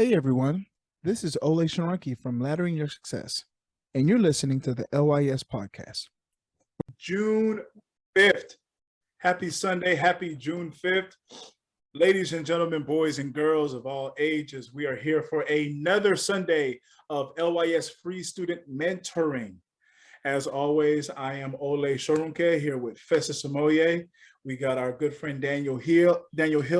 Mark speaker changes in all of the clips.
Speaker 1: Hey everyone, this is Olay from Laddering Your Success, and you're listening to the LYS Podcast. June 5th. Happy Sunday, happy June 5th. Ladies and gentlemen, boys and girls of all ages, we are here for another Sunday of LYS Free Student Mentoring. As always, I am Olay here with Festus and Olay. We got our good friend Daniel Hill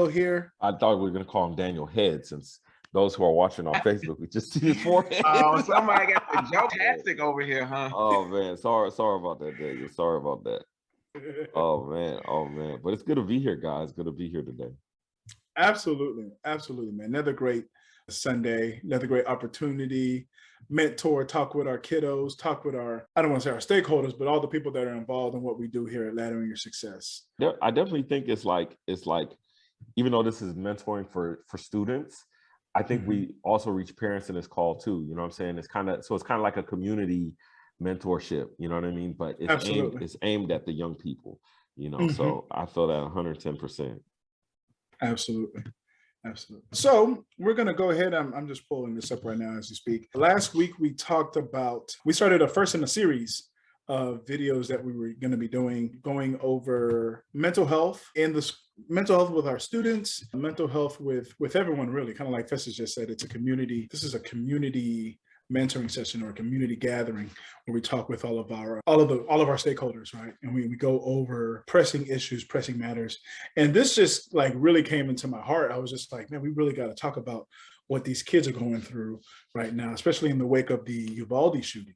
Speaker 1: here.
Speaker 2: I thought we were going to call him Daniel Head, since those who are watching on Facebook, we just see his forehead.
Speaker 3: Oh, somebody got the joke-tastic over here, huh?
Speaker 2: Oh man, sorry about that, Daniel. Sorry about that. Oh man. But it's good to be here, guys. Good to be here today.
Speaker 1: Absolutely, man. Another great Sunday, another great opportunity. Mentor, talk with our kiddos, talk with our, I don't want to say our stakeholders, but all the people that are involved in what we do here at Laddering Your Success.
Speaker 2: Yeah, I definitely think it's like, even though this is mentoring for students, I think we also reach parents in this call too. You know what I'm saying? It's kind of like a community mentorship, you know what I mean? But it's aimed at the young people, you know, so I feel that 110%.
Speaker 1: Absolutely. So we're going to go ahead. I'm just pulling this up right now as you speak. Last week, we started a first in a series of videos that we were going to be going over mental health mental health with our students, mental health with everyone, really, kind of like Festus just said. This is a community mentoring session or a community gathering where we talk with all of our stakeholders, right? And we go over pressing issues, pressing matters. And this just like really came into my heart. I was just like, man, we really got to talk about what these kids are going through right now, especially in the wake of the Uvalde shooting.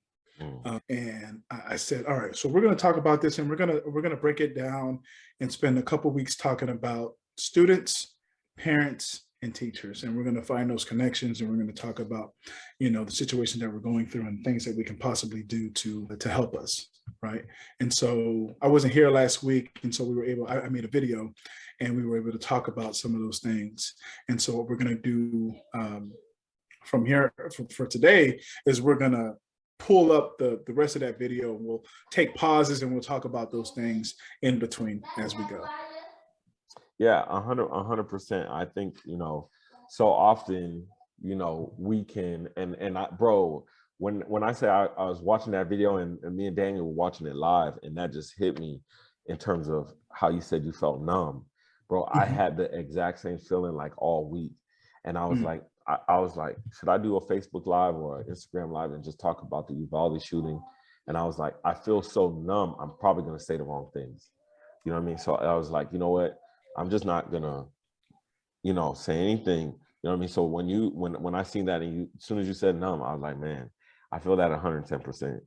Speaker 1: And I said, all right, so we're going to talk about this, and we're going to break it down and spend a couple of weeks talking about students, parents, and teachers. And we're going to find those connections, and we're going to talk about, the situation that we're going through and things that we can possibly do to help us. Right. And so I wasn't here last week. And so I made a video, and we were able to talk about some of those things. And so what we're going to do from here for today is we're going to pull up the rest of that video, and we'll take pauses and we'll talk about those things in between as we go.
Speaker 2: Yeah, 100%. I think, so often, we can, when I say I was watching that video and me and Daniel were watching it live, and that just hit me in terms of how you said you felt numb, bro. I had the exact same feeling like all week. And I was like, I was like, should I do a Facebook Live or an Instagram Live and just talk about the Uvalde shooting? And I was like, I feel so numb, I'm probably going to say the wrong things. You know what I mean? So I was like, you know what? I'm just not going to, say anything. You know what I mean? So when I seen that, and as soon as you said numb, I was like, man, I feel that 110%,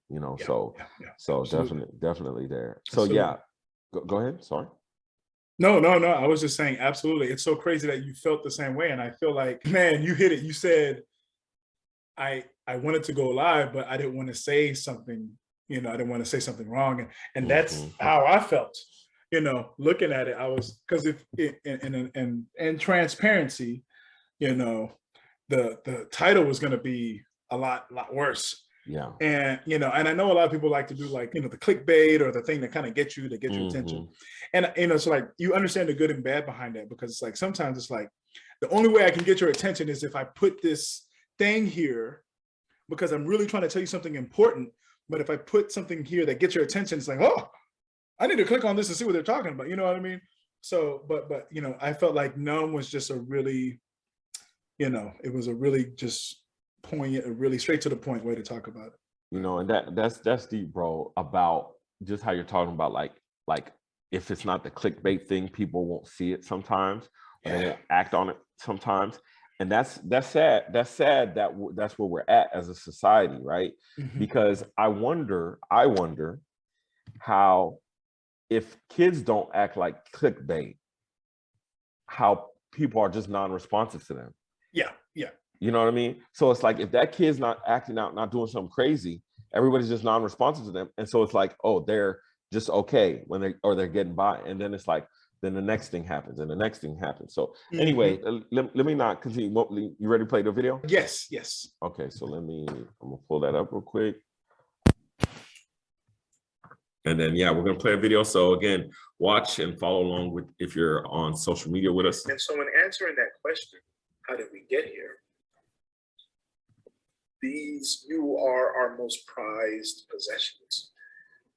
Speaker 2: so definitely there. So absolutely. Yeah, go ahead. Sorry.
Speaker 1: No. I was just saying, absolutely. It's so crazy that you felt the same way. And I feel like, man, you hit it. You said, I wanted to go live, but I didn't want to say something, I didn't want to say something wrong. And that's how I felt, looking at it. I was, because if in transparency, the title was going to be a lot worse.
Speaker 2: Yeah.
Speaker 1: And, and I know a lot of people like to do the clickbait or the thing that kind of gets your attention. And, it's like, you understand the good and bad behind that, because it's like, sometimes it's like, the only way I can get your attention is if I put this thing here, because I'm really trying to tell you something important. But if I put something here that gets your attention, it's like, oh, I need to click on this and see what they're talking about. You know what I mean? So, but, I felt like numb was just a really, it was a really just poignant, a really straight to the point way to talk about it.
Speaker 2: And that's deep, bro, about just how you're talking about, like if it's not the clickbait thing, people won't see it sometimes, or they won't act on it sometimes. And that's sad. That's sad that that's where we're at as a society, right? Because I wonder how, if kids don't act like clickbait, how people are just non-responsive to them.
Speaker 1: Yeah.
Speaker 2: You know what I mean? So it's like, if that kid's not acting out, not doing something crazy, everybody's just non-responsive to them. And so it's like, oh, they're just okay they're getting by. And then it's like, then the next thing happens and the next thing happens. So anyway, let me not continue. You ready to play the video?
Speaker 1: Yes.
Speaker 2: Okay, so I'm gonna pull that up real quick. And then, we're going to play a video. So again, watch and follow along with if you're on social media with us.
Speaker 1: And so in answering that question, how did we get here? you are our most prized possessions,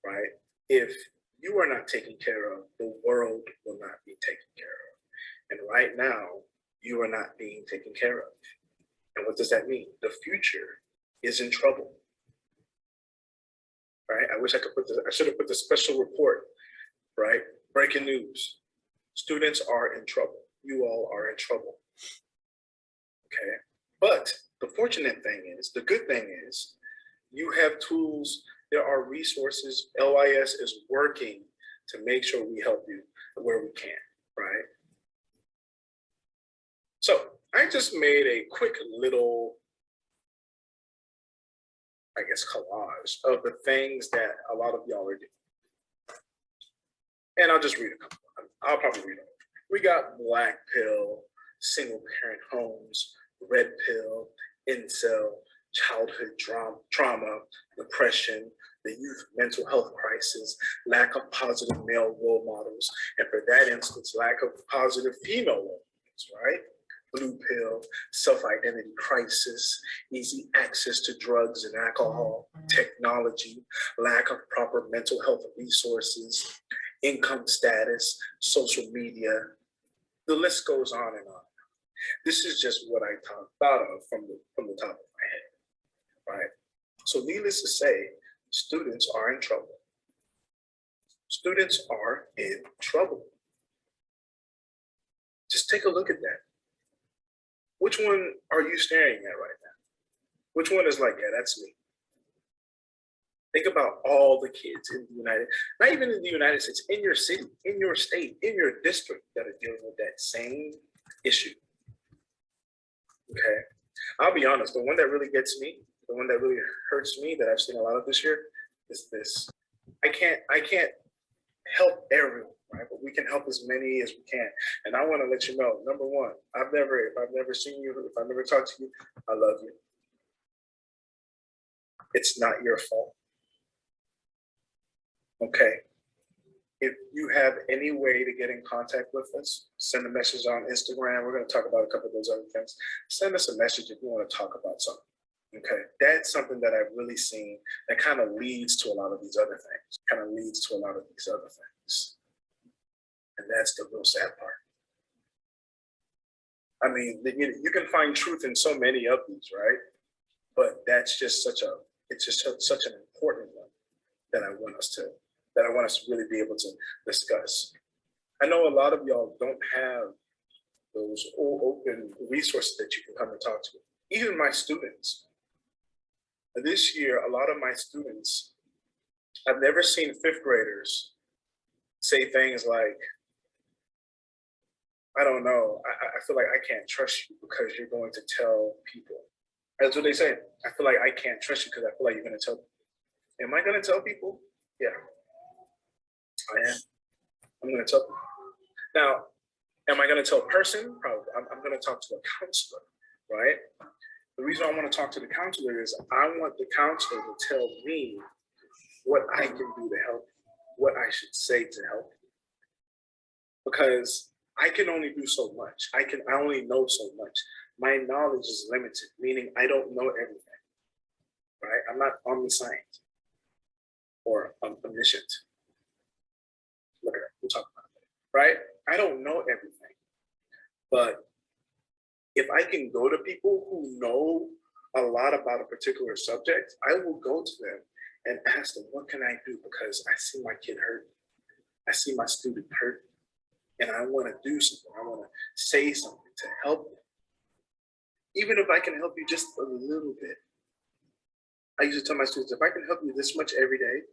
Speaker 1: right? If you are not taken care of, the world will not be taken care of. And right now, you are not being taken care of. And what does that mean? The future is in trouble, right? I wish I could I should have put the special report, right? Breaking news. Students are in trouble. You all are in trouble, okay? But the fortunate thing is, the good thing is, you have tools, there are resources. LYS is working to make sure we help you where we can, right? So I just made a quick little, I guess, collage of the things that a lot of y'all are doing. And I'll just read a couple. I'll probably read them. We got Black Pill, single parent homes, Red Pill, incel, childhood trauma, depression, the youth mental health crisis, lack of positive male role models, and for that instance, lack of positive female role models, right? Blue Pill, self-identity crisis, easy access to drugs and alcohol, technology, lack of proper mental health resources, income status, social media. The list goes on and on. This is just what I thought of from the top of my head, right? So needless to say, students are in trouble. Students are in trouble. Just take a look at that. Which one are you staring at right now? Which one is like, yeah, that's me? Think about all the kids in the not even in the United States, in your city, in your state, in your district that are dealing with that same issue. Okay, I'll be honest, the one that really gets me, the one that really hurts me that I've seen a lot of this year is this. I can't help everyone, right? But we can help as many as we can. And I want to let you know, number one, if I've never seen you, if I've never talked to you, I love you. It's not your fault. Okay. If you have any way to get in contact with us, send a message on Instagram. We're going to talk about a couple of those other things. Send us a message if you want to talk about something. Okay. That's something that I've really seen that kind of leads to a lot of these other things, And that's the real sad part. I mean, you can find truth in so many of these, right? But that's just such an important one that I want us to really be able to discuss. I know a lot of y'all don't have those open resources that you can come and talk to. Even my students. This year, a lot of my students, I've never seen fifth graders say things like, I don't know, I feel like I can't trust you because you're going to tell people. That's what they say. I feel like I can't trust you because I feel like you're going to tell people. Am I going to tell people? Yeah, I am. I'm going to tell people. Now, am I going to tell a person? Probably. I'm going to talk to a counselor, right? The reason I want to talk to the counselor is I want the counselor to tell me what I can do to help you, what I should say to help you. Because I can only do so much. I only know so much. My knowledge is limited, meaning I don't know everything, right? I'm not omniscient or omniscient. Look at it, we'll talk about it, right? I don't know everything, but if I can go to people who know a lot about a particular subject, I will go to them and ask them, what can I do? Because I see my kid hurt. I see my student hurt. And I want to do something. I want to say something to help them. Even if I can help you just a little bit. I used to tell my students, if I can help you this much every day,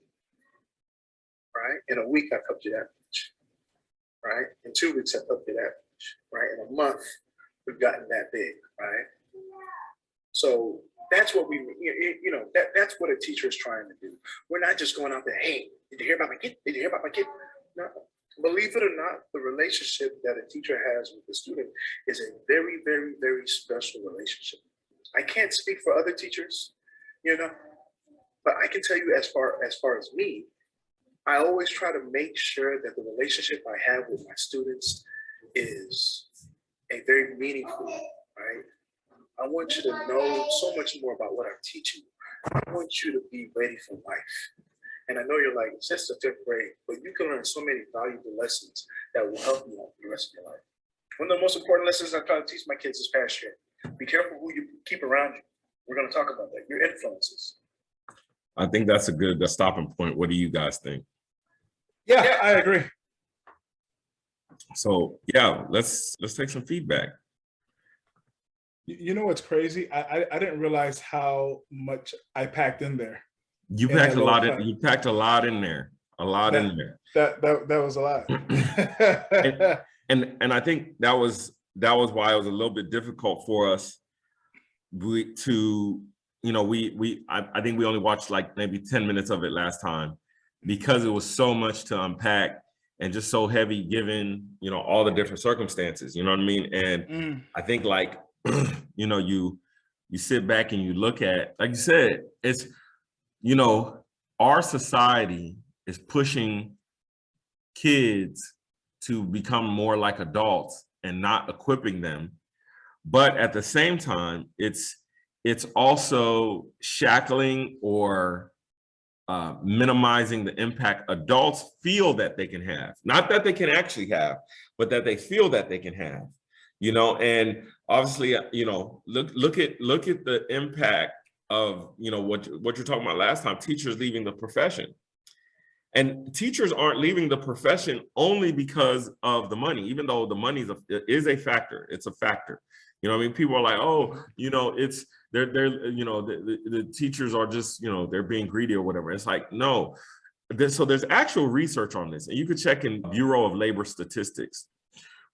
Speaker 1: right? In a week, I've helped you that much, right? In 2 weeks, I've helped you that much, right? In a month, we've gotten that big, right? So that's what that's what a teacher is trying to do. We're not just going out there, hey, did you hear about my kid? Did you hear about my kid? No. Believe it or not, the relationship that a teacher has with the student is a very, very, very special relationship. I can't speak for other teachers, but I can tell you as far as me, I always try to make sure that the relationship I have with my students is a very meaningful, right? I want you to know so much more about what I'm teaching you. I want you to be ready for life. And I know you're like, it's just the 5th grade, but you can learn so many valuable lessons that will help you out the rest of your life. One of the most important lessons I try to teach my kids this past year: be careful who you keep around you. We're going to talk about that, your influences.
Speaker 2: I think that's a good stopping point. What do you guys think?
Speaker 1: Yeah, I agree.
Speaker 2: So yeah, let's take some feedback.
Speaker 1: You know what's crazy? I didn't realize how much I packed in there.
Speaker 2: You packed a lot in. You packed a lot in there. A lot in there.
Speaker 1: That was a lot.
Speaker 2: and I think that was why it was a little bit difficult for us. I think we only watched like maybe 10 minutes of it last time because it was so much to unpack and just so heavy given, all the different circumstances, you know what I mean? And I think like, you sit back and you look at, like you said, it's, our society is pushing kids to become more like adults and not equipping them. But at the same time, it's also shackling or minimizing the impact adults feel that they can have. Not that they can actually have, but that they feel that they can have. And obviously, look at the impact of, what you're talking about last time, teachers leaving the profession. And teachers aren't leaving the profession only because of the money, even though the money is a factor. It's a factor. People are like, oh, it's the teachers are just, they're being greedy or whatever. It's like, no. So there's actual research on this, and you could check in Bureau of Labor Statistics.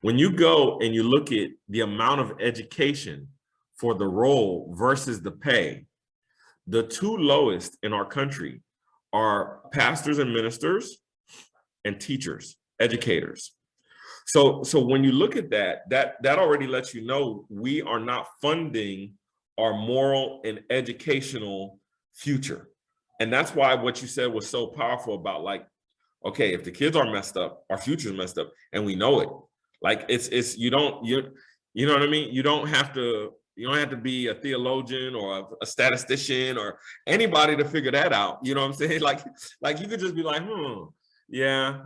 Speaker 2: When you go and you look at the amount of education for the role versus the pay, the 2 lowest in our country are pastors and ministers and teachers, educators. So when you look at that already lets you know we are not funding our moral and educational future. And that's why what you said was so powerful about like, okay, if the kids are messed up, our future is messed up, and we know it. Like you know what I mean? You don't have to be a theologian or a statistician or anybody to figure that out. You know what I'm saying? Like you could just be like, yeah,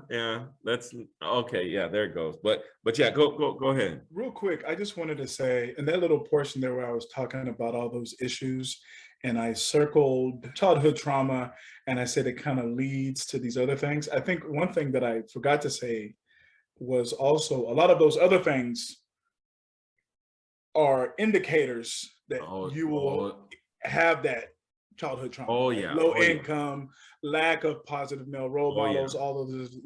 Speaker 2: that's okay. Yeah, there it goes. But yeah, go ahead.
Speaker 1: Real quick, I just wanted to say, in that little portion there where I was talking about all those issues, and I circled childhood trauma, and I said it kind of leads to these other things. I think one thing that I forgot to say was also a lot of those other things are indicators that you will have that childhood trauma. Low income, lack of positive male role models, all of this,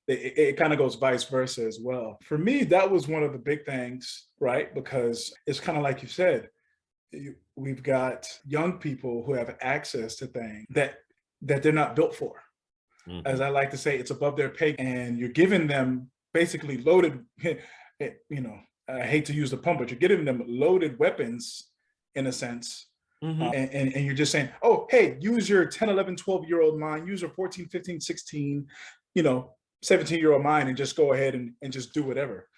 Speaker 1: it kind of goes vice versa as well. For me, that was one of the big things, right? Because it's kind of like you said, we've got young people who have access to things that they're not built for. Mm-hmm. As I like to say, it's above their pay, and you're giving them basically loaded, I hate to use the pun, but you're giving them loaded weapons in a sense. Mm-hmm. And you're just saying, oh, hey, use your 10, 11, 12-year-old mind, use your 14, 15, 16, 17-year-old mind, and just go ahead and just do whatever,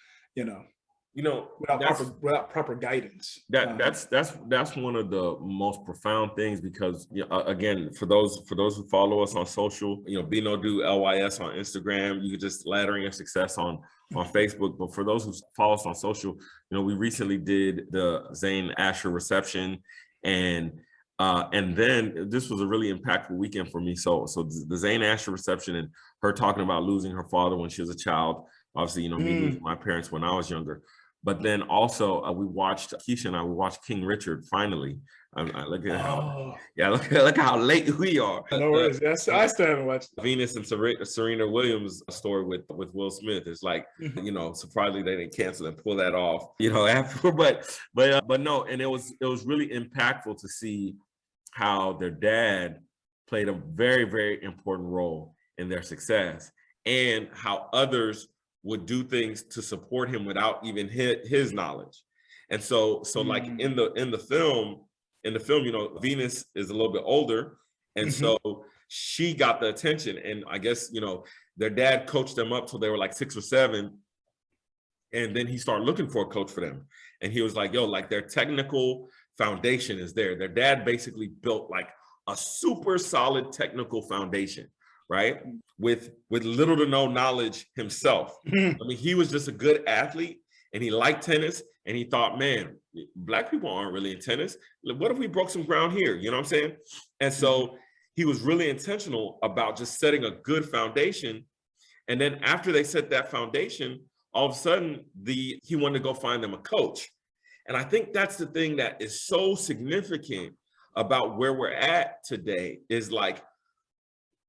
Speaker 1: without proper guidance.
Speaker 2: That's one of the most profound things, because again, for those who follow us on social, Be No Do LYS on Instagram, you could just Laddering Your Success on Facebook. But for those who follow us on social, we recently did the Zane Asher reception, and then this was a really impactful weekend for me. So the Zane Asher reception and her talking about losing her father when she was a child, obviously, me losing my parents when I was younger. But then also Keisha and I watched King Richard finally. Look at how late we are.
Speaker 1: No worries. Yes, I still haven't watched
Speaker 2: Venus and Serena Williams story with Will Smith. It's like, surprisingly they didn't cancel and pull that off, after. But no, and it was really impactful to see how their dad played a very, very important role in their success, and how others would do things to support him without even his knowledge. And so like in the film, Venus is a little bit older, and so she got the attention, and I guess their dad coached them up till they were like 6 or 7, and then he started looking for a coach for them. And he was like, yo, like their technical foundation is there. Their dad basically built like a super solid technical foundation, right? With little to no knowledge himself. I mean, he was just a good athlete and he liked tennis and he thought, man, Black people aren't really in tennis. What if we broke some ground here? You know what I'm saying? And so he was really intentional about just setting a good foundation. And then after they set that foundation, all of a sudden he wanted to go find them a coach. And I think that's the thing that is so significant about where we're at today is like,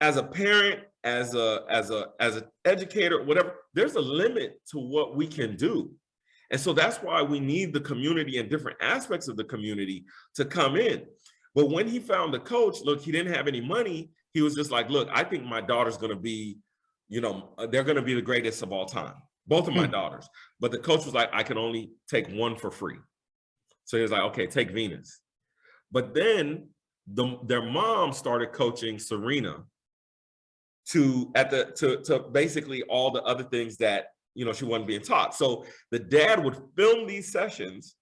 Speaker 2: as a parent, as an educator, whatever, there's a limit to what we can do. And so that's why we need the community and different aspects of the community to come in. But when he found the coach, look, he didn't have any money. He was just like, look, I think my daughter's going to be, you know, they're going to be the greatest of all time. Both of my daughters. But the coach was like, I can only take one for free. So he was like, okay, take Venus. But then their mom started coaching Serena to basically all the other things that, you know, she wasn't being taught. So the dad would film these sessions,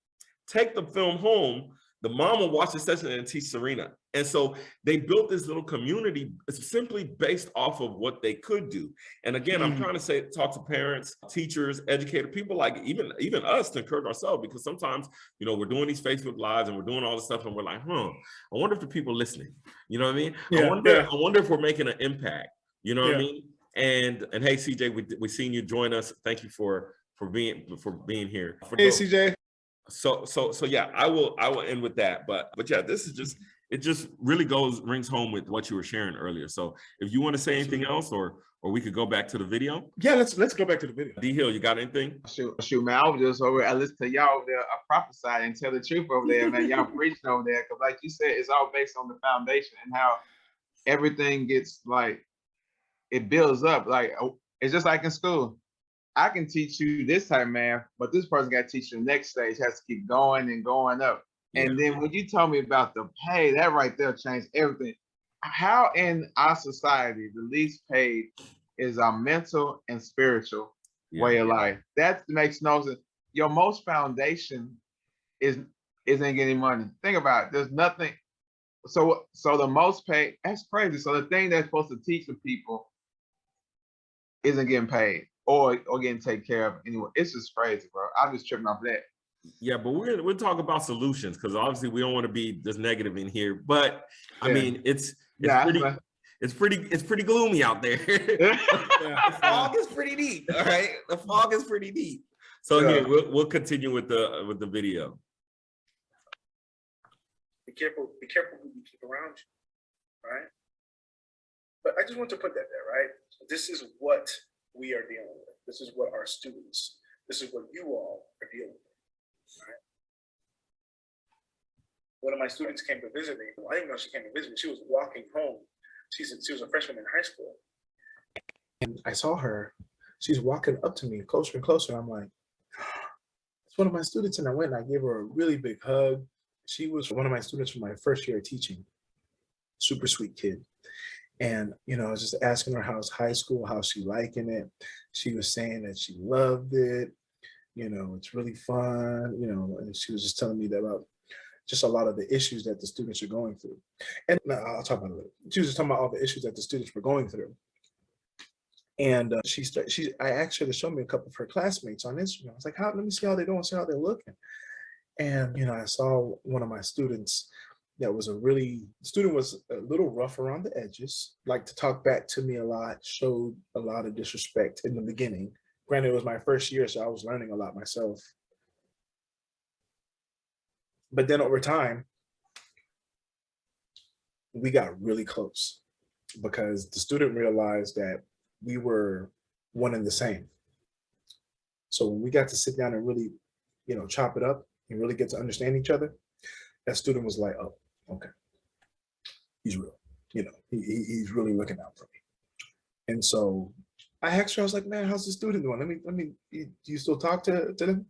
Speaker 2: take the film home, the mom would watch the session and teach Serena. And so they built this little community simply based off of what they could do. And again, I'm trying to talk to parents, teachers, educators, people like even us to encourage ourselves, because sometimes, you know, we're doing these Facebook Lives and we're doing all this stuff and we're like, I wonder if the people listening, you know what I mean? Yeah, I wonder if we're making an impact, you know what I mean? And hey, CJ, we seen you join us. Thank you for being here.
Speaker 1: Hey, CJ.
Speaker 2: So yeah, I will end with that. But yeah, this is just, it just really rings home with what you were sharing earlier. So if you want to say anything else, or we could go back to the video.
Speaker 1: Yeah, let's go back to the video.
Speaker 2: D Hill, you got anything?
Speaker 3: Shoot, man, I was just over. I listen to y'all over there. I prophesy and tell the truth over there, man. Y'all preaching over there, because like you said, it's all based on the foundation and how everything gets like, it builds up. Like, it's just like in school. I can teach you this type of math, but this person got to teach you the next stage, has to keep going and going up. And then when you told me about the pay, that right there changed everything. How in our society, the least paid is our mental and spiritual way of life. That makes no sense. Your most foundation isn't getting money. Think about it. There's nothing. So the most paid, that's crazy. So the thing that's supposed to teach the people isn't getting paid or getting taken care of anyway. It's just crazy, bro. I'm just tripping off that.
Speaker 2: Yeah, but we'll talk about solutions, because obviously we don't want to be just negative in here. But I mean, it's pretty gloomy out there. The fog is pretty deep. All right, the fog is pretty deep. So here we'll continue with the video.
Speaker 4: Be careful who you keep around you, right? But I just want to put that there, right? This is what we are dealing with. This is what our students, this is what you all are dealing with, right? One of my students came to visit me. Well, I didn't know she came to visit me. She was walking home. She was a freshman in high school.
Speaker 1: And I saw her. She's walking up to me closer and closer. I'm like, it's one of my students. And I went and I gave her a really big hug. She was one of my students from my first year of teaching. Super sweet kid. And, you know, I was just asking her how's high school, how's she liking it. She was saying that she loved it. You know, it's really fun, you know, and she was just telling me that about just a lot of the issues that the students are going through. And I'll talk about it later. She was just talking about all the issues that the students were going through. And I asked her to show me a couple of her classmates on Instagram. I was like, let me see how they're doing, see how they're looking. And, you know, I saw one of my students that was the student was a little rough around the edges, liked to talk back to me a lot, showed a lot of disrespect in the beginning. Granted, it was my first year, so I was learning a lot myself. But then over time, we got really close because the student realized that we were one and the same. So when we got to sit down and really, you know, chop it up and really get to understand each other, that student was like, oh, okay, he's real. You know, he's really looking out for me. And so I asked her, I was like, man, how's the student doing? Let me, do you still talk to them?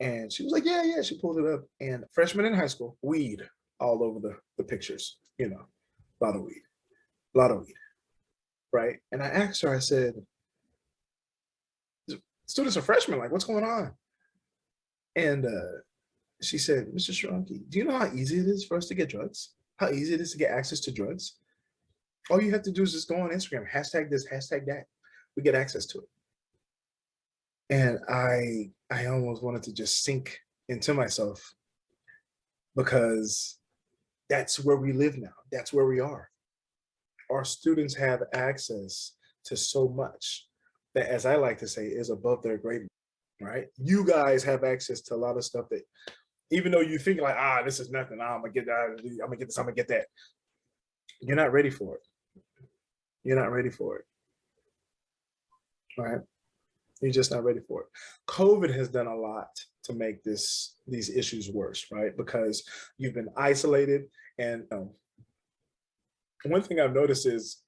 Speaker 1: And she was like, yeah. She pulled it up. And freshman in high school, weed all over the pictures, you know, a lot of weed, right? And I asked her, I said, students are freshmen, like, what's going on?
Speaker 4: And she said, Mr. Sharonki, do you know how easy it is for us to get drugs? How easy it is to get access to drugs? All you have to do is just go on Instagram, hashtag this, hashtag that. We get access to it. And I almost wanted to just sink into myself, because that's where we live now. That's where we are. Our students have access to so much that, as I like to say, is above their grade, right? You guys have access to a lot of stuff that, even though you think like, this is nothing, I'm gonna get that, I'm gonna get this, I'm gonna get that. You're not ready for it. You're not ready for it, right? You're just not ready for it. COVID has done a lot to make these issues worse, right? Because you've been isolated. And one thing I've noticed is,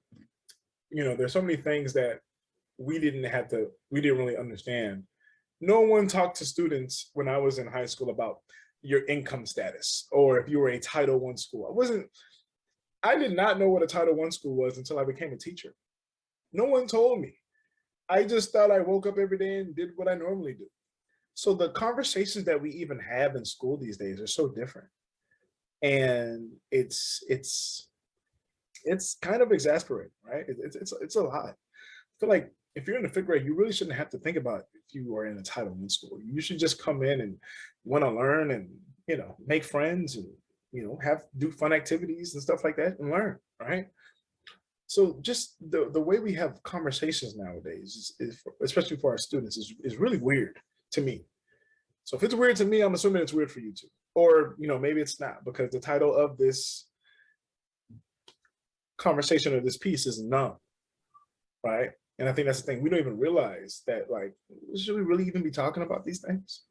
Speaker 4: there's so many things that we didn't really understand. No one talked to students when I was in high school about your income status, or if you were a Title I school. I did not know what a Title I school was until I became a teacher. No one told me. I just thought I woke up every day and did what I normally do. So the conversations that we even have in school these days are so different. And it's kind of exasperating, right? It's a lot. I feel like if you're in the 5th grade, you really shouldn't have to think about if you are in a Title I school. You should just come in and want to learn and, make friends and, do fun activities and stuff like that and learn, right? So just the way we have conversations nowadays, is especially for our students, is really weird to me. So if it's weird to me, I'm assuming it's weird for you too. Or, maybe it's not, because the title of this conversation or this piece is numb, right? And I think that's the thing. We don't even realize that, like, should we really even be talking about these things?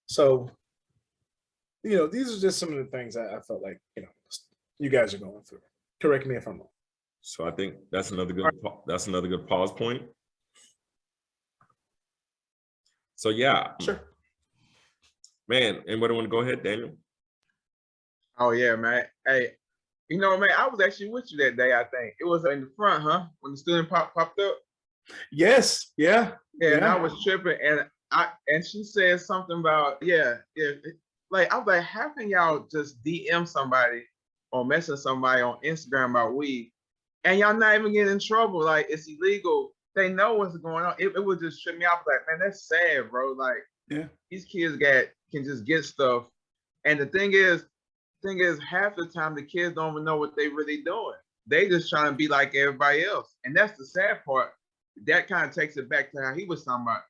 Speaker 4: So, these are just some of the things I felt like, you guys are going through. Correct me if I'm wrong.
Speaker 2: So I think that's another good pause point. So yeah,
Speaker 1: Sure.
Speaker 2: Man, anybody want to go ahead, Daniel?
Speaker 3: Oh yeah, man. Hey, man, I was actually with you that day. I think it was in the front, huh? When the student popped up.
Speaker 1: Yes. Yeah.
Speaker 3: And I was tripping, and she said something about like, I was like, how can y'all just DM somebody or message somebody on Instagram about weed, and y'all not even getting in trouble? Like, it's illegal. They know what's going on. It would just trip me out. Like, man, that's sad, bro. Like, these kids can just get stuff, and the thing is, half the time the kids don't even know what they really doing. They just trying to be like everybody else, and that's the sad part. That kind of takes it back to how he was talking about.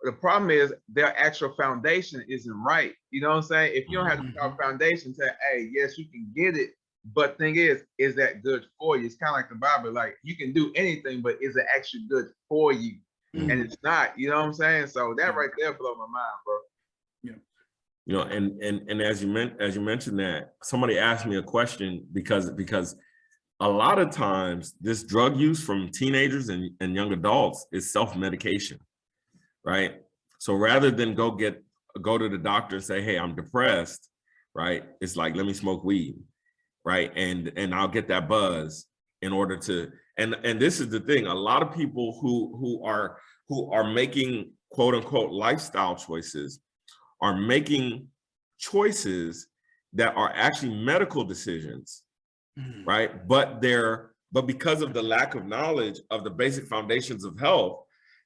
Speaker 3: The problem is their actual foundation isn't right. You know what I'm saying? If you don't have the foundation, say, hey, yes, you can get it. But thing is that good for you? It's kind of like the Bible. Like, you can do anything, but is it actually good for you? And it's not. You know what I'm saying? So that right there blew my mind, bro.
Speaker 2: Yeah. And as you mentioned that, somebody asked me a question because a lot of times this drug use from teenagers and young adults is self-medication. Right. So rather than go to the doctor and say, hey, I'm depressed, right? It's like, let me smoke weed, right? And I'll get that buzz in order to, and this is the thing, a lot of people who are making quote unquote lifestyle choices are making choices that are actually medical decisions, right? But because of the lack of knowledge of the basic foundations of health,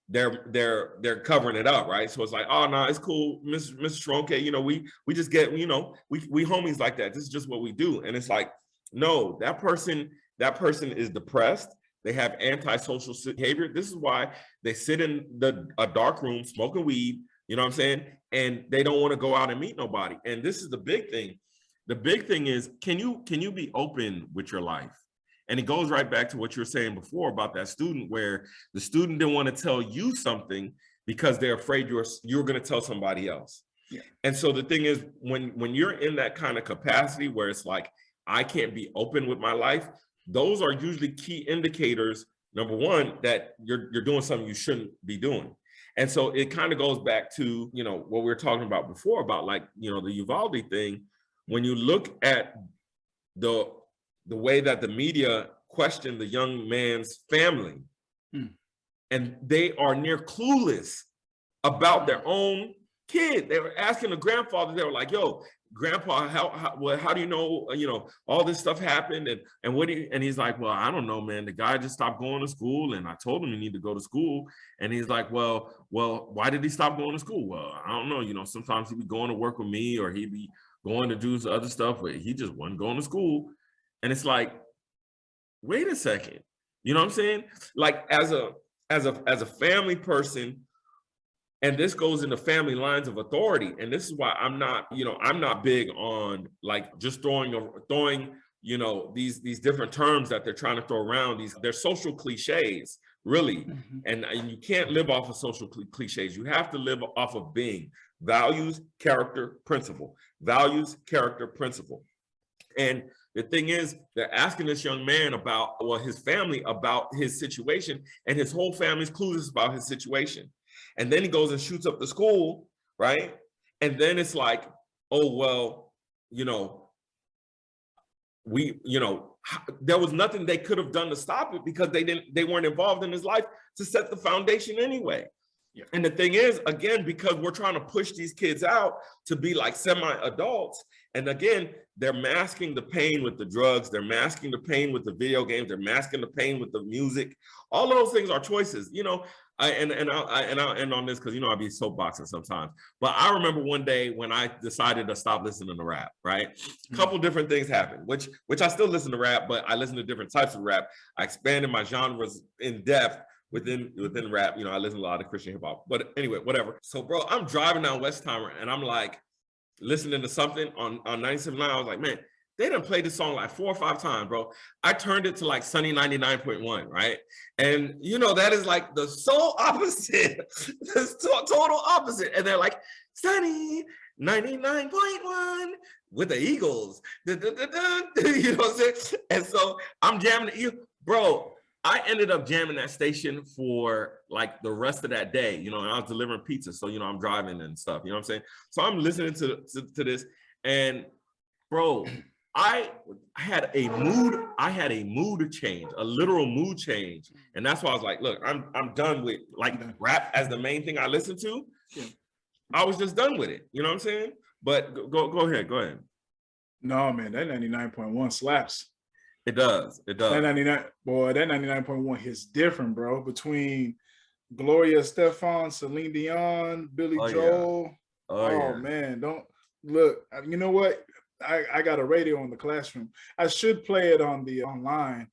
Speaker 2: they're covering it up, right? So it's like, oh no, it's cool, Mr. Sharonke, we just get, we homies like that. This is just what we do. And it's like, no, that person is depressed. They have antisocial behavior. This is why they sit in a dark room smoking weed, you know what I'm saying? And they don't want to go out and meet nobody. And this is the big thing. The big thing is, can you be open with your life? And it goes right back to what you were saying before about that student, where the student didn't want to tell you something because they're afraid you're going to tell somebody else. Yeah. And so the thing is, when you're in that kind of capacity where it's like, I can't be open with my life, those are usually key indicators, number one, that you're doing something you shouldn't be doing. And so it kind of goes back to, what we were talking about before about, like, the Uvalde thing. When you look at the way that the media questioned the young man's family, and they are near clueless about their own kid. They were asking the grandfather, they were like, yo, grandpa, how do you know, all this stuff happened? And what do you, and he's like, well, I don't know, man. The guy just stopped going to school and I told him he needed to go to school. And he's like, well, why did he stop going to school? Well, I don't know. Sometimes he'd be going to work with me or he'd be going to do other stuff, but he just wasn't going to school. And it's like, wait a second. You know what I'm saying? Like as a family person, and this goes into family lines of authority. And this is why I'm not big on like just throwing, these different terms that they're trying to throw around. They're social cliches, really.
Speaker 1: Mm-hmm.
Speaker 2: And you can't live off of social cliches. You have to live off of being values, character, principle. Values, character, principle. And the thing is, they're asking this young man his family about his situation, and his whole family's clueless about his situation. And then he goes and shoots up the school, right? And then it's like, oh, well, there was nothing they could have done to stop it because they weren't involved in his life to set the foundation anyway. Yeah. And the thing is, again, because we're trying to push these kids out to be like semi-adults, and again, they're masking the pain with the drugs, they're masking the pain with the video games, they're masking the pain with the music. All of those things are choices, I end on this because I be soapboxing sometimes. But I remember one day when I decided to stop listening to rap, right? A couple different things happened, which I still listen to rap, but I listen to different types of rap. I expanded my genres in depth within rap. I listen to a lot of Christian hip hop. But anyway, whatever. So bro, I'm driving down Westheimer and I'm like listening to something on 97.9. I was like, man, they done played this song like 4 or 5 times, bro. I turned it to like Sunny 99.1, right? And that is like the sole opposite, the total opposite. And they're like, Sunny 99.1 with the Eagles. You know what I'm saying? And so I'm jamming the Eagles. Bro, I ended up jamming that station for like the rest of that day, and I was delivering pizza. So, I'm driving and stuff, you know what I'm saying? So I'm listening to this, and bro, I had a mood change, a literal mood change. And that's why I was like, look, I'm done with like rap as the main thing I listen to. Yeah. I was just done with it. You know what I'm saying? But go ahead.
Speaker 1: No, man, that 99.1 slaps.
Speaker 2: It does.
Speaker 1: That 99.1 hits different, bro. Between Gloria Estefan, Celine Dion, Billy Joel. Yeah. Oh man, don't look. You know what? I got a radio in the classroom. I should play it on the online,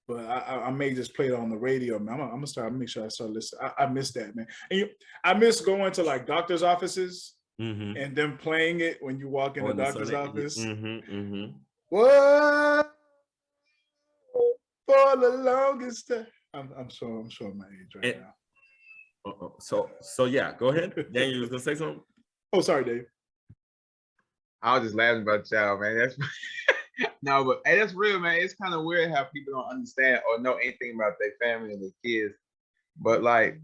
Speaker 1: but I may just play it on the radio, man. I'm gonna start. Make sure I start listening. I miss that, man. And I miss going to like doctor's offices and them playing it when you walk in the doctor's office. What? For the longest time. I'm showing my age right now.
Speaker 2: So yeah, go ahead. Daniel, you was gonna say something?
Speaker 1: Oh, sorry, Dave.
Speaker 3: I was just laughing about y'all, man. That's no, but hey, that's real, man. It's kind of weird how people don't understand or know anything about their family and their kids. But like,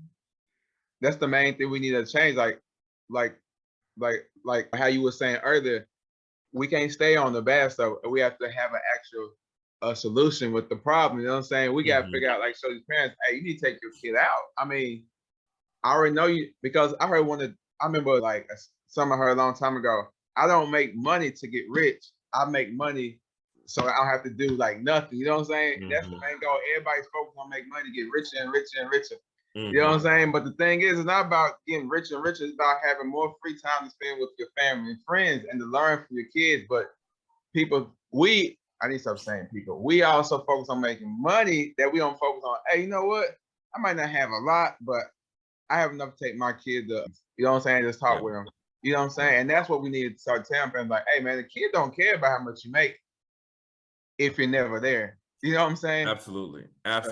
Speaker 3: that's the main thing we need to change. Like how you were saying earlier, we can't stay on the bad stuff. We have to have an actual solution with the problem. You know what I'm saying? We got to figure out, like, show these parents, hey, you need to take your kid out. I mean, I already know you, because I heard I remember like something I heard a long time ago. I don't make money to get rich. I make money so I don't have to do like nothing. You know what I'm saying? That's the main goal. Everybody's focused on make money, get richer and richer and richer. You know what I'm saying? But the thing is, it's not about getting richer and richer. It's about having more free time to spend with your family and friends and to learn from your kids. But people, I need to stop saying people. We also focus on making money that we don't focus on. Hey, you know what? I might not have a lot, but I have enough to take my kid to, you know what I'm saying? Just talk with them. You know what I'm saying? And that's what we need to start telling them. Like, hey, man, the kid don't care about how much you make if you're never there. You know what I'm saying?
Speaker 2: Absolutely. And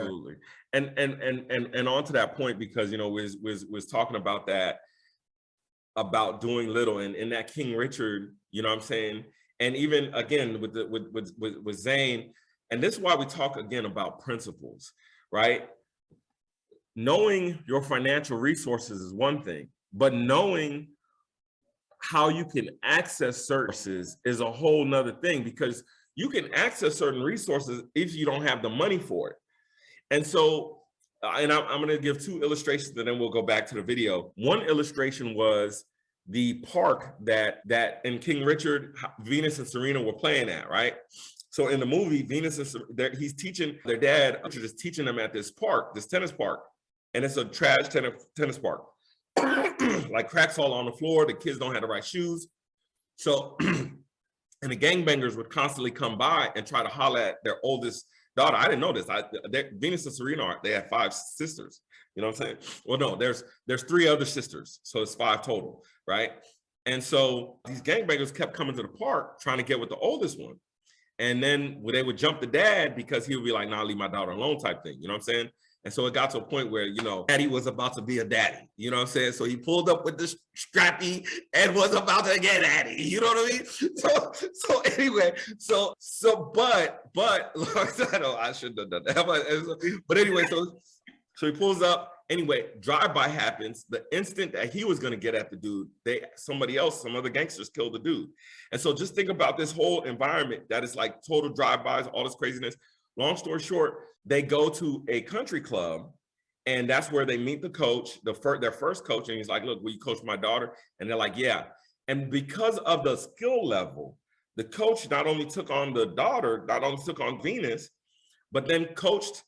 Speaker 2: on to that point, because was talking about that, about doing little, and in that King Richard, you know what I'm saying? And even again with Zane, and this is why we talk again about principles, right? Knowing your financial resources is one thing, but knowing how you can access services is a whole nother thing, because you can access certain resources if you don't have the money for it. And so and I'm going to give two illustrations, and then we'll go back to the video. One illustration was the park that in King Richard, Venus and Serena were playing at, right? So in the movie, Venus and he's teaching their dad, Richard is teaching them at this park, this tennis park, and it's a trash tennis park. Like cracks all on the floor, the kids don't have the right shoes. So, and the gangbangers would constantly come by and try to holler at their oldest daughter. I didn't know this. Venus and Serena, they had 5 sisters. You know what I'm saying? Well, no, there's 3 other sisters, so it's 5 total, right? And so these gangbangers kept coming to the park trying to get with the oldest one. And then they would jump the dad because he would be like, nah, leave my daughter alone type thing. You know what I'm saying? And so it got to a point where, you know, daddy was about to be a daddy. You know what I'm saying? So he pulled up with this strappy and was about to get daddy. You know what I mean? So anyway, but I know I shouldn't have done that. But anyway, so he pulls up. Anyway, drive-by happens. The instant that he was going to get at the dude, some other gangsters killed the dude. And so just think about this whole environment that is like total drive-bys, all this craziness. Long story short, they go to a country club, and that's where they meet the coach, their first coach, and he's like, look, will you coach my daughter? And they're like, yeah. And because of the skill level, the coach not only took on the daughter, not only took on Venus, but then coached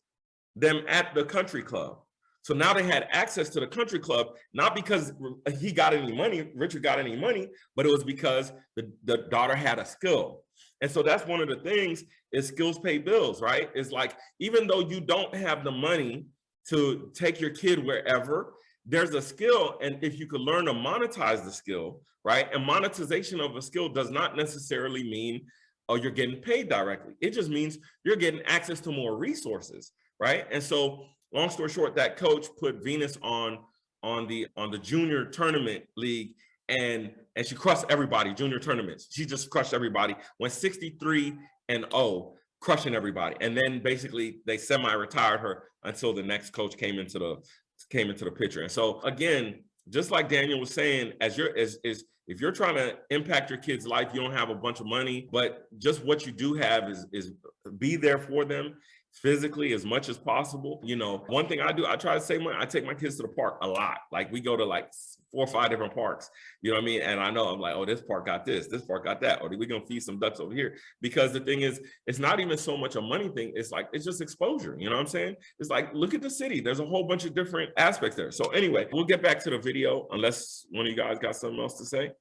Speaker 2: them at the country club. So now they had access to the country club, not because he got any money, Richard got any money, but it was because the daughter had a skill. And so that's one of the things is skills pay bills, right? It's like, even though you don't have the money to take your kid wherever, there's a skill. And if you could learn to monetize the skill, right? And monetization of a skill does not necessarily mean, oh, you're getting paid directly. It just means you're getting access to more resources, right? And so long story short, that coach put Venus on the junior tournament league, and she crushed everybody, junior tournaments. She just crushed everybody, went 63-0, crushing everybody. And then basically they semi-retired her until the next coach came into the picture. And so again, just like Daniel was saying, if you're trying to impact your kid's life, you don't have a bunch of money, but just what you do have is be there for them physically as much as possible. You know, one thing I do, I try to save money. I take my kids to the park a lot. Like we go to like 4 or 5 different parks, you know what I mean? And I know I'm like, oh, this park got this park got that, or we're gonna feed some ducks over here. Because the thing is, it's not even so much a money thing. It's like, it's just exposure. You know what I'm saying? It's like, look at the city. There's a whole bunch of different aspects there. So anyway, we'll get back to the video unless one of you guys got something else to say.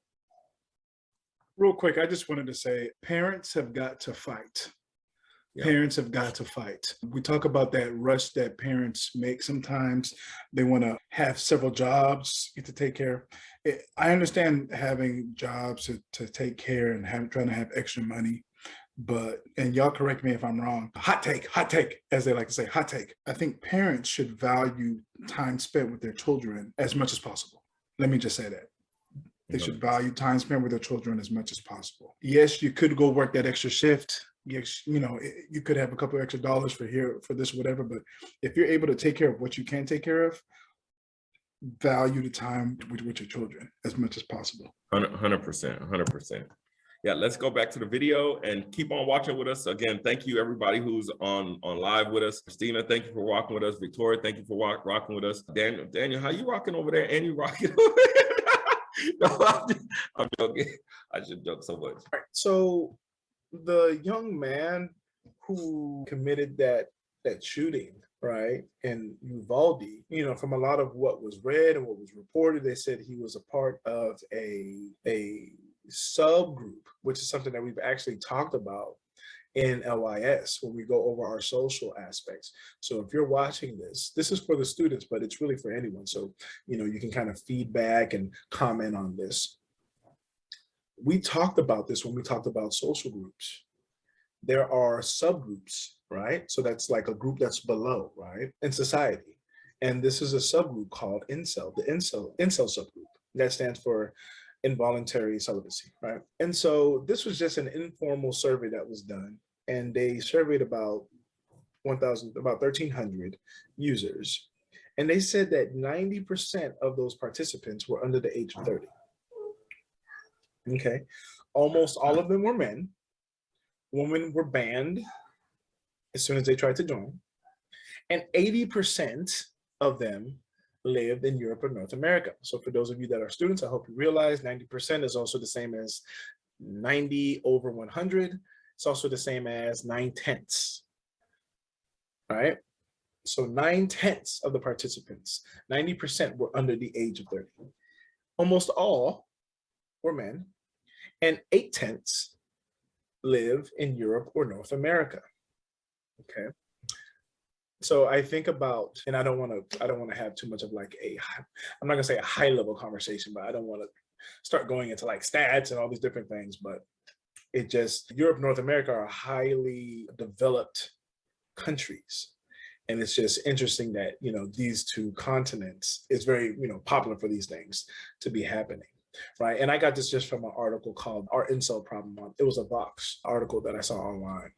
Speaker 1: Real quick, I just wanted to say, parents have got to fight. Yeah. Parents have got to fight. We talk about that rush that parents make. Sometimes they want to have several jobs to take care. I understand having jobs to take care and trying to have extra money, but, and y'all correct me if I'm wrong, hot take, as they like to say, hot take. I think parents should value time spent with their children as much as possible. Let me just say that. They should value time spent with their children as much as possible. Yes, you could go work that extra shift. Yes, you know, you could have a couple of extra dollars for this, whatever. But if you're able to take care of what you can take care of, value the time with your children as much as possible.
Speaker 2: 100%. Yeah, let's go back to the video and keep on watching with us. Again, thank you everybody who's on live with us. Christina, thank you for walking with us. Victoria, thank you for rocking with us. Daniel, how you rocking over there? And you rocking over there? No, I'm joking. I should joke so much.
Speaker 4: Right, so the young man who committed that shooting, right, in Uvalde, you know, from a lot of what was read and what was reported, they said he was a part of a subgroup, which is something that we've actually talked about in LYS when we go over our social aspects. So if you're watching this is for the students, but it's really for anyone. So, you know, you can kind of feedback and comment on this. We talked about this when we talked about social groups. There are subgroups, right? So that's like a group that's below, right, in society. And this is a subgroup called incel, the incel subgroup. That stands for involuntary celibacy, right? And so this was just an informal survey that was done, and they surveyed about 1,300 users. And they said that 90% of those participants were under the age of 30. Okay, almost all of them were men. Women were banned as soon as they tried to join.
Speaker 1: and 80% of them lived in Europe or North America. So for those of you that are students, I hope you realize 90% is also the same as 90 over 100. It's also the same as 9/10, right? So 9/10 of the participants, 90% were under the age of 30. Almost all were men, and 8/10 live in Europe or North America. Okay. So I think about, and I don't want to have too much of like I'm not gonna say a high level conversation, but I don't want to start going into like stats and all these different things, but it just, Europe, North America are highly developed countries. And it's just interesting that, you know, these two continents is very, you know, popular for these things to be happening, right? And I got this just from an article called Our Incel Problem. It was a Vox article that I saw online,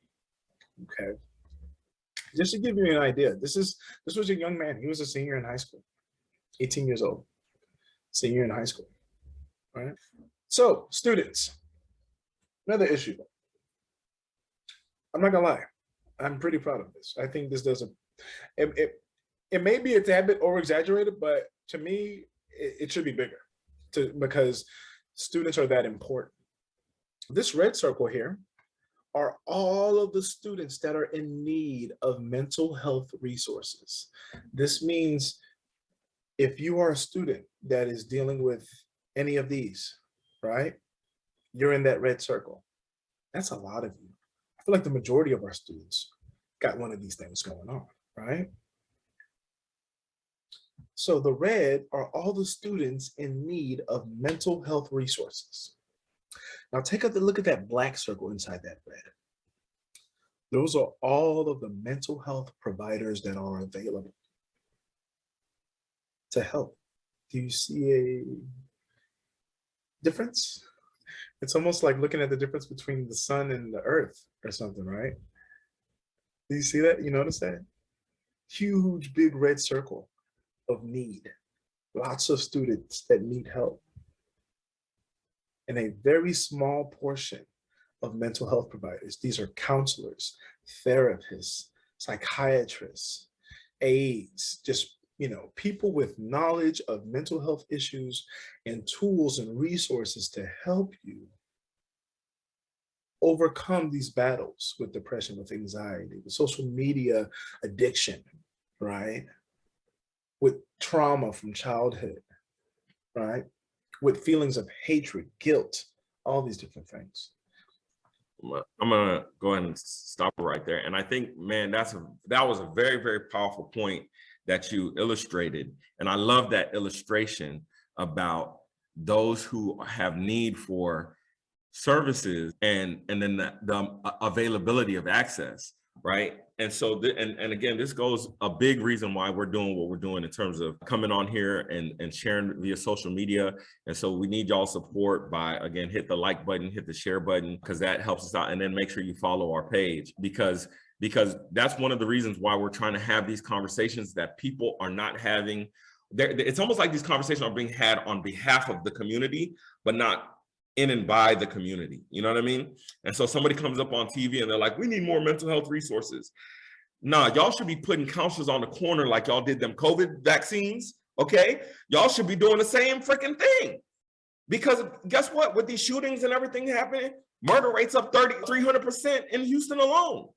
Speaker 1: okay? Just to give you an idea, this was a young man. He was a senior in high school, 18 years old, senior in high school, right? So students, another issue. I'm not gonna lie, I'm pretty proud of this. I think this does it may be a tad bit over exaggerated, but to me, it should be bigger because students are that important. This red circle here are all of the students that are in need of mental health resources. This means if you are a student that is dealing with any of these, right? You're in that red circle. That's a lot of you. I feel like the majority of our students got one of these things going on, right? So the red are all the students in need of mental health resources. Now take a look at that black circle inside that red. Those are all of the mental health providers that are available to help. Do you see a difference? It's almost like looking at the difference between the sun and the earth or something, right? Do you see that? You notice that? Huge, big red circle of need. Lots of students that need help. And a very small portion of mental health providers. These are counselors, therapists, psychiatrists, aides, just, you know, people with knowledge of mental health issues and tools and resources to help you overcome these battles with depression, with anxiety, with social media addiction, right? With trauma from childhood, right? With feelings of hatred, guilt, all these different things.
Speaker 2: I'm gonna go ahead and stop right there. And I think, man, that was a very, very powerful point that you illustrated. And I love that illustration about those who have need for services and then the availability of access, right? And so, and again, this goes a big reason why we're doing what we're doing in terms of coming on here and sharing via social media. And so we need y'all support by, again, hit the like button, hit the share button, because that helps us out. And then make sure you follow our page because that's one of the reasons why we're trying to have these conversations that people are not having. It's almost like these conversations are being had on behalf of the community, but not in and by the community. You know what I mean? And so somebody comes up on TV and they're like, we need more mental health resources. Nah, y'all should be putting counselors on the corner like y'all did them COVID vaccines, okay? Y'all should be doing the same freaking thing. Because guess what? With these shootings and everything happening, murder rates up 300% in Houston alone.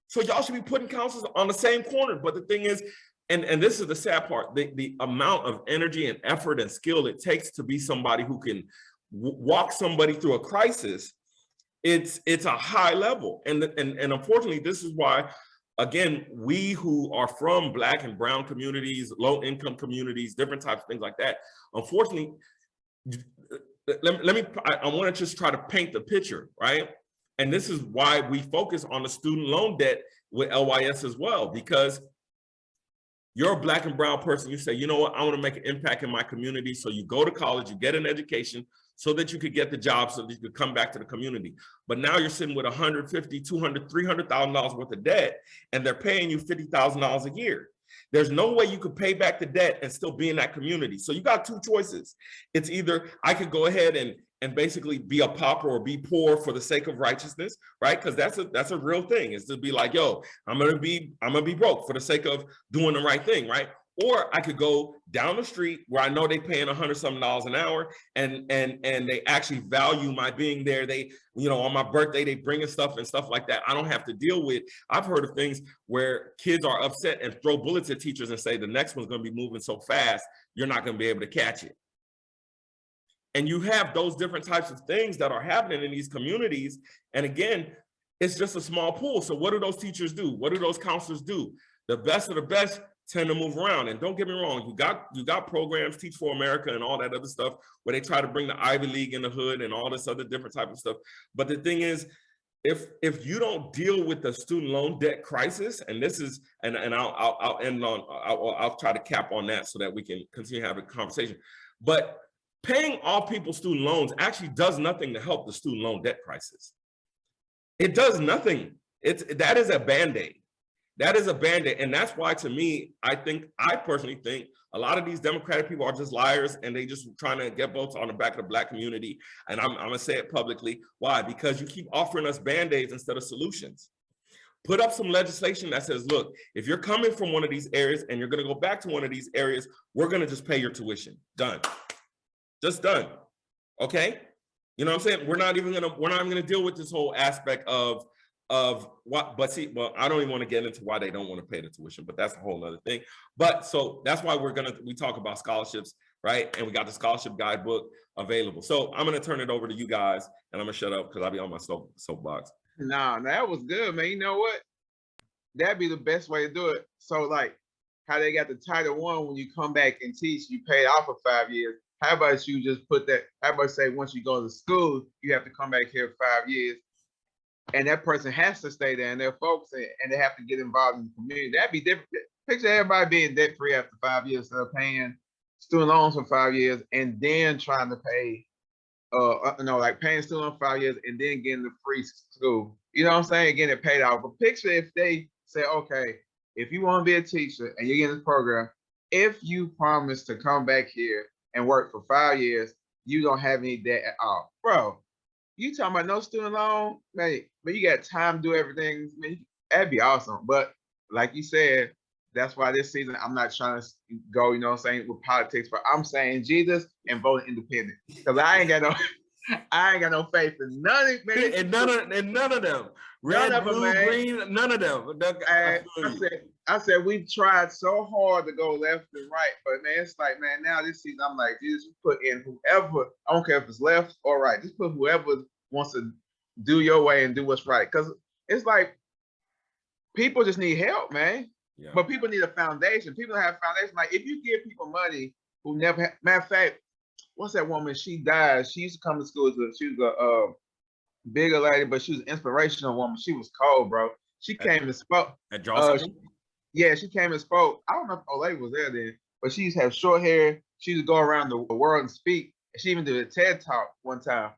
Speaker 2: So y'all should be putting counselors on the same corner. But the thing is, and this is the sad part, the amount of energy and effort and skill it takes to be somebody who can walk somebody through a crisis, it's a high level. And unfortunately, this is why, again, we who are from Black and brown communities, low income communities, different types of things like that, unfortunately, I want to just try to paint the picture, right? And this is why we focus on the student loan debt with LYS as well, because you're a Black and brown person, you say, you know what, I want to make an impact in my community. So you go to college, you get an education so that you could get the job, so that you could come back to the community. But now you're sitting with $150,000, $200,000, $300,000 worth of debt, and they're paying you $50,000 a year. There's no way you could pay back the debt and still be in that community. So you got two choices. It's either I could go ahead and basically be a pauper or be poor for the sake of righteousness, right? Because that's a real thing, is to be like, yo, I'm gonna be broke for the sake of doing the right thing, right? Or I could go down the street where I know they paying $100-something an hour, and they actually value my being there. They, you know, on my birthday, they bringing stuff and stuff like that. I don't have to deal with. I've heard of things where kids are upset and throw bullets at teachers and say the next one's going to be moving so fast, you're not going to be able to catch it. And you have those different types of things that are happening in these communities. And again, it's just a small pool. So what do those teachers do? What do those counselors do? The best of the best tend to move around. And don't get me wrong, you got programs, Teach for America and all that other stuff, where they try to bring the Ivy League in the hood and all this other different type of stuff. But the thing is, if you don't deal with the student loan debt crisis, and this is, and I'll end on, I'll try to cap on that so that we can continue to have a conversation. But paying off people's student loans actually does nothing to help the student loan debt crisis. It does nothing. That is a Band-Aid. That is a Band-Aid. And that's why, to me, I personally think a lot of these Democratic people are just liars, and they just trying to get votes on the back of the Black community. And I'm going to say it publicly. Why? Because you keep offering us Band-Aids instead of solutions. Put up some legislation that says, look, if you're coming from one of these areas and you're going to go back to one of these areas, we're going to just pay your tuition. Done. Just done. Okay? You know what I'm saying? We're not even going to deal with this whole aspect of what, but see, well, I don't even want to get into why they don't want to pay the tuition, but that's a whole other thing. But so that's why we talk about scholarships, right? And we got the scholarship guidebook available. So I'm going to turn it over to you guys, and I'm going to shut up because I'll be on my soapbox.
Speaker 3: Nah, that was good, man. You know what? That'd be the best way to do it. So like how they got the Title I, when you come back and teach, you pay it off for 5 years. How about you just put that, how about say once you go to school, you have to come back here 5 years, and that person has to stay there, and they're folks, and they have to get involved in the community. That'd be different. Picture everybody being debt free after 5 years, instead of paying student loans for 5 years and then trying to pay, like paying student loans for 5 years and then getting the free school. You know what I'm saying? Getting it paid off. But picture if they say, okay, if you want to be a teacher and you're in this program, if you promise to come back here and work for 5 years, you don't have any debt at all. Bro, you talking about no student loan, man, but you got time to do everything, man, that'd be awesome. But like you said, that's why this season I'm not trying to go, you know what I'm saying, with politics, but I'm saying Jesus and voting independent. Because I ain't got no faith in none of it, man.
Speaker 2: And none of them. Red, blue, green, none of them.
Speaker 3: I said we've tried so hard to go left and right, but man, it's like, man, now this season I'm like, Jesus, put in whoever, I don't care if it's left or right, just put whoever wants to do your way and do what's right. Because it's like people just need help, man. Yeah. But people need a foundation. People have a foundation. Like if you give people money who never had, matter of fact, what's that woman? She died. She used to come to school. She was a bigger lady, but she was an inspirational woman. She was cold, bro. She came and spoke.
Speaker 2: At Johnson?
Speaker 3: Yeah, she came and spoke. I don't know if Olay was there then, but she used to have short hair. She used to go around the world and speak. And she even did a TED talk one time.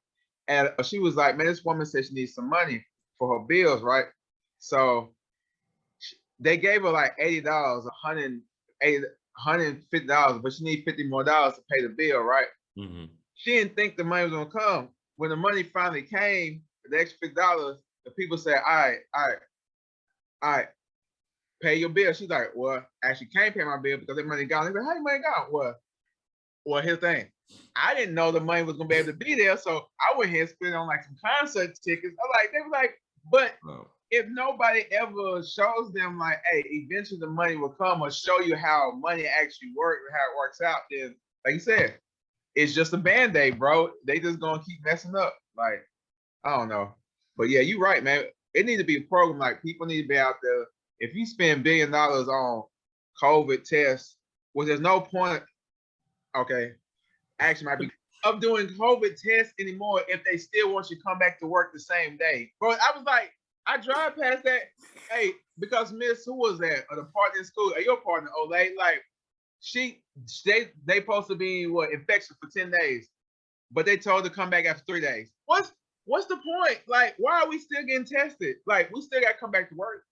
Speaker 3: And she was like, man, this woman said she needs some money for her bills, right? So they gave her like $80, $150, but she needs $50 more to pay the bill, right? Mm-hmm. She didn't think the money was gonna come. When the money finally came, the extra $50, the people said, all right, pay your bill. She's like, well, actually can't pay my bill because the money gone. They said, how your money gone? Well, here's the thing. I didn't know the money was gonna be able to be there, so I went here and spent on like some concert tickets. They were like, but if nobody ever shows them like, hey, eventually the money will come, or show you how money actually works, or how it works out, then like you said, it's just a Band-Aid, bro. They just gonna keep messing up. Like, I don't know. But yeah, you're right, man. It needs to be a program. Like people need to be out there. If you spend $1 billion on COVID tests, well, there's no point, okay, actually might be of doing COVID tests anymore if they still want you to come back to work the same day. Bro, I was like, I drive past that, hey, because Miss, who was that? Or the partner in school, or your partner, Olay, like, they supposed to be infectious for 10 days, but they told her to come back after 3 days. What's the point? Like, why are we still getting tested? Like, we still got to come back to work.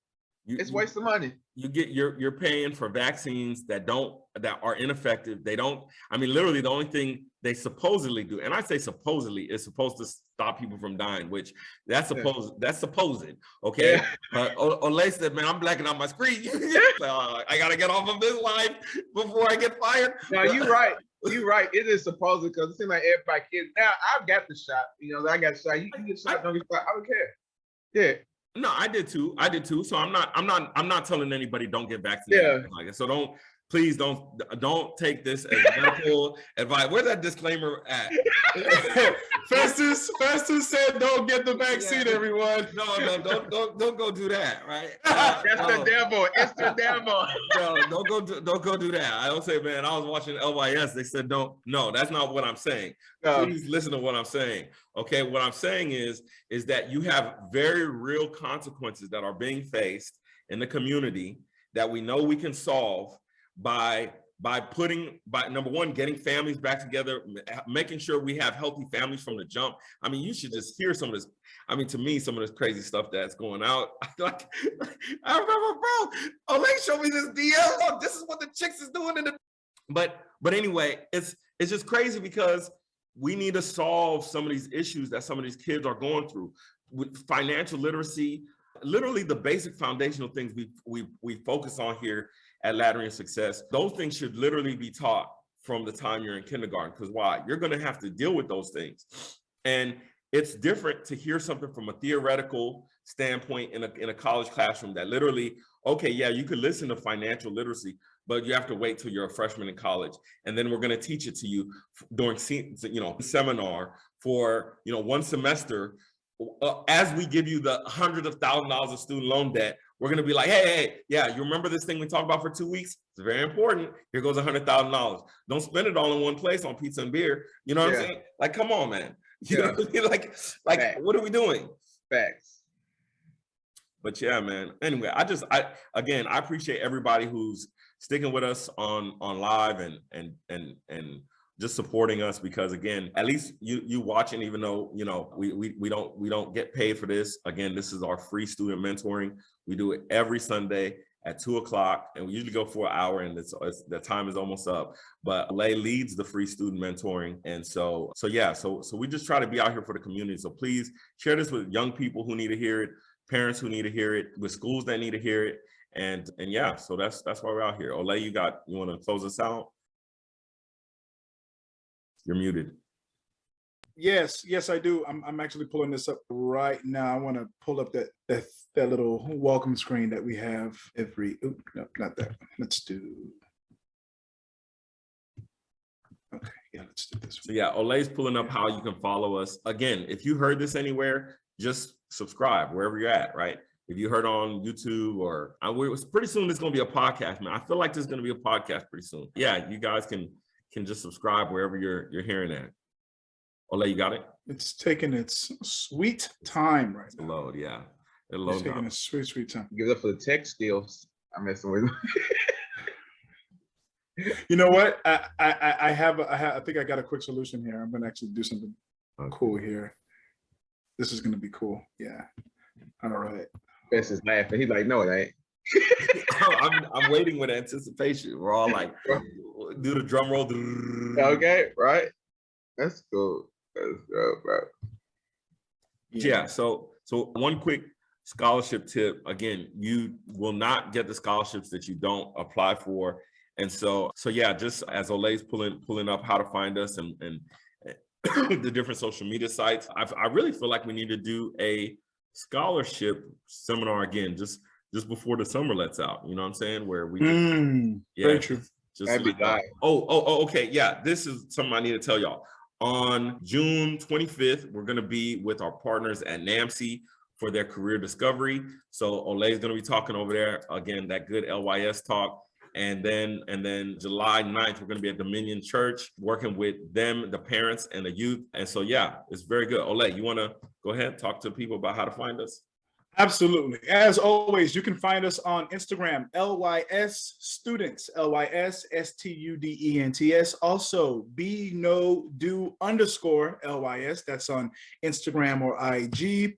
Speaker 3: It's waste of money. You're
Speaker 2: paying for vaccines that are ineffective. They don't, I mean, literally the only thing they supposedly do. And I say supposedly, it's supposed to stop people from dying, which that's supposed, okay?
Speaker 3: Yeah.
Speaker 2: But Olay said, man, I'm blacking out my screen. I gotta get off of this life before I get fired.
Speaker 3: No, you're right. You're right. It is supposed to, because it seems like everybody kids. Now I've got the shot. You know, I got the shot. You get shot, don't get shot. I don't care. Yeah.
Speaker 2: No, I did too. So I'm not telling anybody don't get vaccinated.
Speaker 3: Yeah.
Speaker 2: Like, so please don't take this as medical advice. Where's that disclaimer at?
Speaker 1: Festus said, "Don't get the vaccine, everyone."
Speaker 2: No, don't go do that, right?
Speaker 3: That's the devil. It's the devil.
Speaker 2: No, don't go do that. I don't say, man. I was watching LYS. They said don't. No, that's not what I'm saying. Please listen to what I'm saying. Okay, what I'm saying is that you have very real consequences that are being faced in the community that we know we can solve by number one, getting families back together, making sure we have healthy families from the jump. I mean, you should just hear some of this. I mean, to me, some of this crazy stuff that's going out. Like, I remember, bro, Olay showed me this DM. Oh, this is what the chicks is doing But anyway, it's just crazy because we need to solve some of these issues that some of these kids are going through with financial literacy, literally the basic foundational things we focus on here at Laddering Success. Those things should literally be taught from the time you're in kindergarten. Because why? You're going to have to deal with those things. And it's different to hear something from a theoretical standpoint in a college classroom that literally, okay, yeah, you could listen to financial literacy, but you have to wait till you're a freshman in college. And then we're going to teach it to you during, seminar for, one semester. As we give you the hundreds of thousands of dollars of student loan debt, we're going to be like, hey, yeah, you remember this thing we talked about for 2 weeks? It's very important. Here goes $100,000. Don't spend it all in one place on pizza and beer. You know what I'm saying? Like, come on, man. You know what I mean? Like, what are we doing?
Speaker 3: Facts.
Speaker 2: But yeah, man. Anyway, I appreciate everybody who's sticking with us on live and just supporting us, because again, at least you watching, even though we don't get paid for this. Again, this is our free student mentoring. We do it every Sunday at 2:00, and we usually go for an hour, and the time is almost up. But Olay leads the free student mentoring, and so we just try to be out here for the community. So please share this with young people who need to hear it, parents who need to hear it, with schools that need to hear it, and yeah. So that's why we're out here. Olay, you want to close us out? You're muted.
Speaker 1: Yes, I do. I'm actually pulling this up right now. I want to pull up that little welcome screen that we have every. Oh, no, not that. Let's do. Okay, yeah, let's do this.
Speaker 2: So yeah, Olay's pulling up how you can follow us. Again, if you heard this anywhere, just subscribe wherever you're at, right? If you heard on YouTube or pretty soon, it's going to be a podcast, man. I feel like there's going to be a podcast pretty soon. Yeah, you guys can just subscribe wherever you're hearing that. Olay, you got it?
Speaker 1: It's taking its sweet time right now.
Speaker 2: Load, yeah.
Speaker 1: It's taking a sweet time.
Speaker 3: Give it up for the tech skills. I'm messing with
Speaker 1: You know what? I think I got a quick solution here. I'm gonna actually do something cool here. This is gonna be cool. Yeah. All right.
Speaker 3: Festus is laughing. He's like, no, it ain't.
Speaker 2: I'm waiting with anticipation. We're all like, do the drum roll.
Speaker 3: Okay, right? That's cool. That's good, bro.
Speaker 2: Yeah. So one quick scholarship tip. Again, you will not get the scholarships that you don't apply for. And so yeah, just as Olay's pulling up how to find us and the different social media sites, I really feel like we need to do a scholarship seminar again, just before the summer lets out. You know what I'm saying? Where we
Speaker 1: very true.
Speaker 2: Just like, okay. Yeah, this is something I need to tell y'all. On June 25th, we're going to be with our partners at NAMC for their career discovery. So Olay is going to be talking over there again, that good LYS talk. And then July 9th, we're going to be at Dominion Church working with them, the parents and the youth. And so, yeah, it's very good. Olay, you want to go ahead and talk to people about how to find us?
Speaker 1: Absolutely. As always, you can find us on Instagram, LYS Students, LYS STUDENTS. Also, _LYS. That's on Instagram or IG.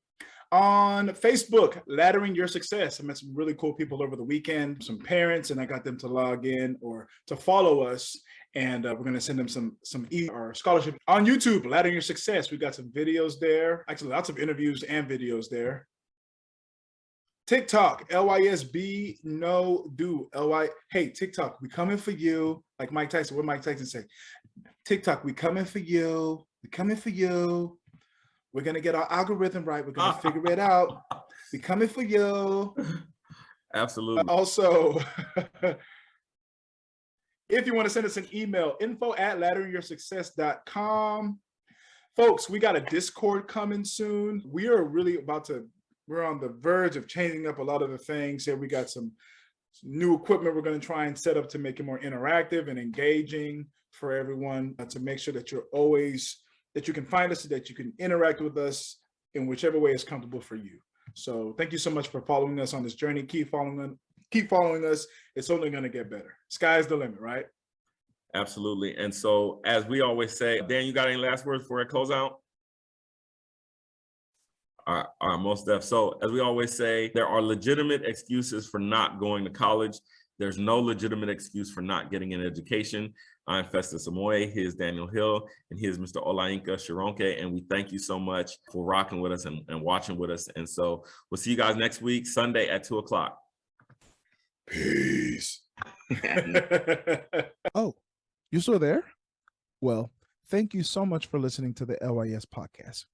Speaker 1: On Facebook, Laddering Your Success. I met some really cool people over the weekend, some parents, and I got them to log in or to follow us. And we're going to send them some our scholarship on YouTube, Ladder Your Success. We got some videos there, actually lots of interviews and videos there. TikTok, LYSB, no do, LY. Hey, TikTok, we coming for you. Like Mike Tyson, what Mike Tyson say? TikTok, we coming for you. We coming for you. We're going to get our algorithm right. We're going to figure it out. We coming for you.
Speaker 2: Absolutely.
Speaker 1: Also, if you want to send us an email, info@ladderingyoursuccess.com. Folks, we got a Discord coming soon. We are really we're on the verge of changing up a lot of the things here. We got some new equipment we're going to try and set up to make it more interactive and engaging for everyone, to make sure that that you can find us, so that you can interact with us in whichever way is comfortable for you. So thank you so much for following us on this journey. Keep following us. It's only going to get better. Sky's the limit, right?
Speaker 2: Absolutely. And so, as we always say, Dan, you got any last words before I close out? All right, most def. So, as we always say, there are legitimate excuses for not going to college. There's no legitimate excuse for not getting an education. I'm Festus Amoye, he is Daniel Hill, and he is Mr. Olay Sharonke. And we thank you so much for rocking with us and watching with us. And so we'll see you guys next week, Sunday at 2:00.
Speaker 1: Peace.
Speaker 5: Oh, you still there? Well, thank you so much for listening to the LYS podcast.